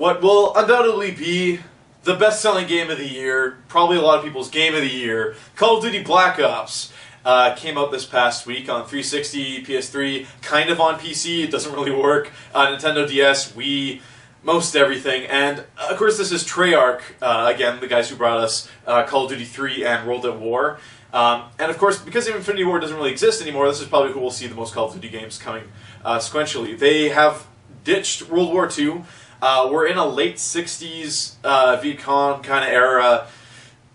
what will undoubtedly be the best-selling game of the year, probably a lot of people's game of the year, Call of Duty Black Ops, came out this past week on 360, PS3, kind of on PC, it doesn't really work, Nintendo DS, Wii, most everything, and of course this is Treyarch, again, the guys who brought us Call of Duty 3 and World at War. And of course, because Infinity War doesn't really exist anymore, this is probably who we'll see the most Call of Duty games coming sequentially. They have ditched World War II. We're in a late 60s Vietcong kind of era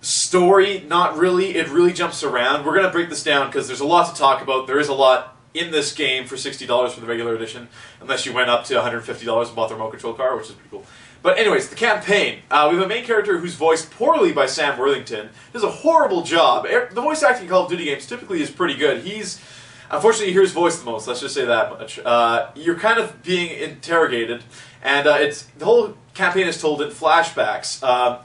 story. Not really. It really jumps around. We're going to break this down because there's a lot to talk about. There is a lot in this game for $60 for the regular edition, unless you went up to $150 and bought the remote control car, which is pretty cool. But anyways, the campaign. We have a main character who's voiced poorly by Sam Worthington. Does a horrible job. The voice acting in Call of Duty games typically is pretty good. Unfortunately, you hear his voice the most, let's just say that much. You're kind of being interrogated, and the whole campaign is told in flashbacks.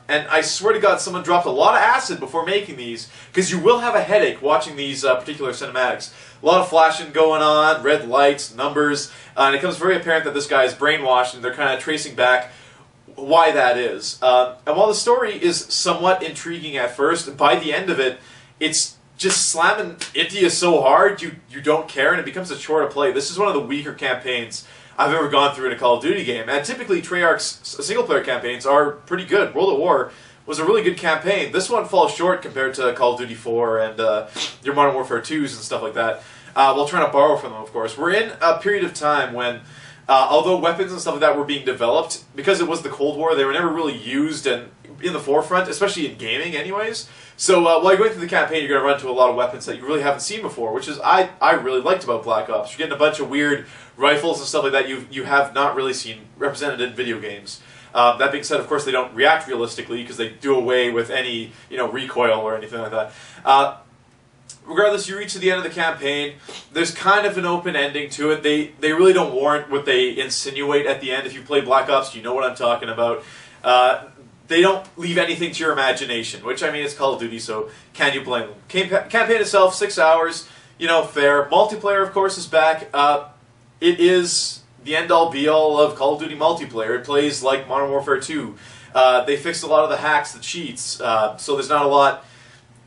And I swear to God, someone dropped a lot of acid before making these, because you will have a headache watching these particular cinematics. A lot of flashing going on, red lights, numbers, and it becomes very apparent that this guy is brainwashed, and they're kind of tracing back why that is. And while the story is somewhat intriguing at first, by the end of it, it's just slamming into you so hard you don't care, and it becomes a chore to play. This is one of the weaker campaigns I've ever gone through in a Call of Duty game, and typically Treyarch's single-player campaigns are pretty good. World at War was a really good campaign. This one falls short compared to Call of Duty 4 and your Modern Warfare 2s and stuff like that, while trying to borrow from them, of course. We're in a period of time when although weapons and stuff like that were being developed, because it was the Cold War, they were never really used and in the forefront, especially in gaming anyways. So while you're going through the campaign, you're going to run into a lot of weapons that you really haven't seen before, which is I really liked about Black Ops. You're getting a bunch of weird rifles and stuff like that you have not really seen represented in video games. That being said, of course, they don't react realistically because they do away with any recoil or anything like that. Regardless, you reach to the end of the campaign. There's kind of an open ending to it. They really don't warrant what they insinuate at the end. If you play Black Ops, you know what I'm talking about. They don't leave anything to your imagination, which, I mean, it's Call of Duty, so can you blame them? Campaign itself, 6 hours, fair. Multiplayer, of course, is back. It is the end-all, be-all of Call of Duty multiplayer. It plays like Modern Warfare 2. They fixed a lot of the hacks, the cheats, so there's not a lot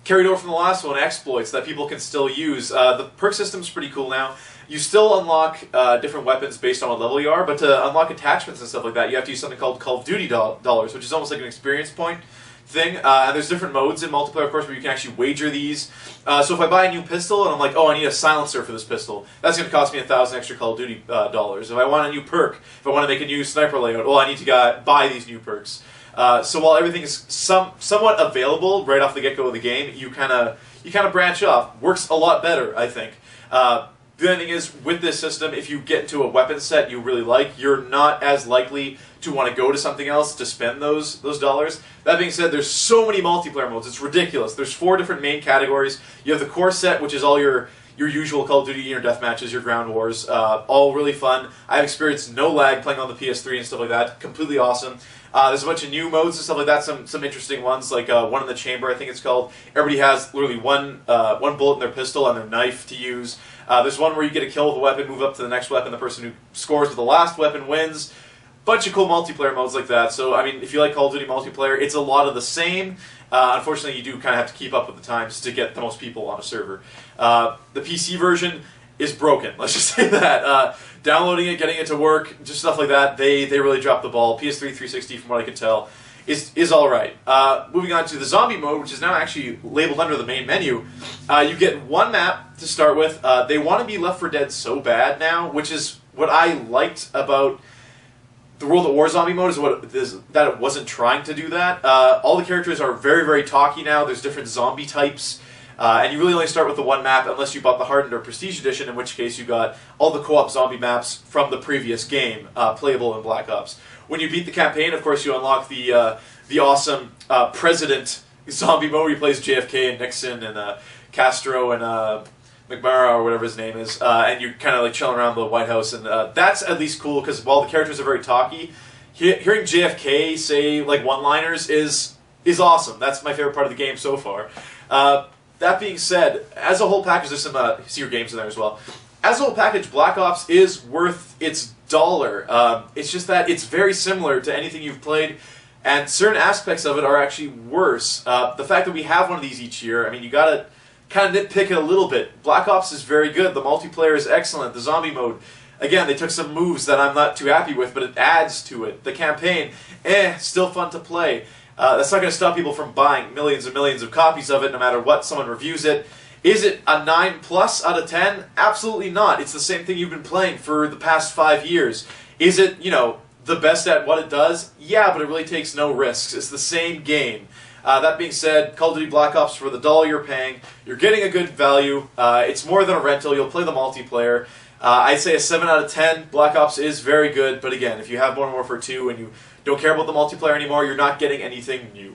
carried over from the last one, exploits that people can still use. The perk system's pretty cool now. You still unlock different weapons based on what level you are, but to unlock attachments and stuff like that, you have to use something called Call of Duty dollars, which is almost like an experience point thing. And there's different modes in multiplayer, of course, where you can actually wager these. So if I buy a new pistol and I'm like, oh, I need a silencer for this pistol, that's going to cost me 1,000 extra Call of Duty dollars. If I want a new perk, if I want to make a new sniper layout, I need to buy these new perks. So while everything is somewhat available right off the get-go of the game, you kind of branch off. Works a lot better, I think. The other thing is, with this system, if you get into a weapon set you really like, you're not as likely to want to go to something else to spend those dollars. That being said, there's so many multiplayer modes, it's ridiculous. There's 4 different main categories. You have the core set, which is all your usual Call of Duty, your deathmatches, your ground wars, all really fun. I've experienced no lag playing on the PS3 and stuff like that. Completely awesome. There's a bunch of new modes and stuff like that, some interesting ones, like one in the chamber, I think it's called. Everybody has literally one bullet in their pistol and their knife to use. There's one where you get a kill with a weapon, move up to the next weapon, the person who scores with the last weapon wins. Bunch of cool multiplayer modes like that. So, I mean, if you like Call of Duty multiplayer, it's a lot of the same. Unfortunately, you do kind of have to keep up with the times to get the most people on a server. The PC version is broken, let's just say that. Downloading it, getting it to work, just stuff like that, they really dropped the ball. PS3 360, from what I can tell, is alright. Moving on to the zombie mode, which is now actually labeled under the main menu. You get one map to start with. They want to be Left 4 Dead so bad now, which is what I liked about the World at War zombie mode, is that it wasn't trying to do that. All the characters are very, very talky now. There's different zombie types. And you really only start with the one map unless you bought the Hardened or Prestige Edition, in which case you got all the co-op zombie maps from the previous game playable in Black Ops. When you beat the campaign, of course, you unlock the awesome President zombie mode where he plays JFK and Nixon and Castro and McMurrow or whatever his name is, and you're kind of like chilling around the White House, and that's at least cool because while the characters are very talky, hearing JFK say like one-liners is awesome. That's my favorite part of the game so far. That being said, as a whole package, there's some Seer games in there as well. as a whole package, Black Ops is worth its dollar. It's just that it's very similar to anything you've played, and certain aspects of it are actually worse. The fact that we have one of these each year, I mean, you gotta kind of nitpick it a little bit. Black Ops is very good. The multiplayer is excellent. The zombie mode, again, they took some moves that I'm not too happy with, but it adds to it. The campaign, still fun to play. That's not going to stop people from buying millions and millions of copies of it, no matter what someone reviews it. Is it a 9+ out of 10? Absolutely not. It's the same thing you've been playing for the past 5 years. Is it, the best at what it does? Yeah, but it really takes no risks. It's the same game. That being said, Call of Duty Black Ops, for the dollar you're paying, you're getting a good value. It's more than a rental. You'll play the multiplayer. I'd say a 7 out of 10. Black Ops is very good, but again, if you have Modern Warfare 2 and you don't care about the multiplayer anymore, you're not getting anything new.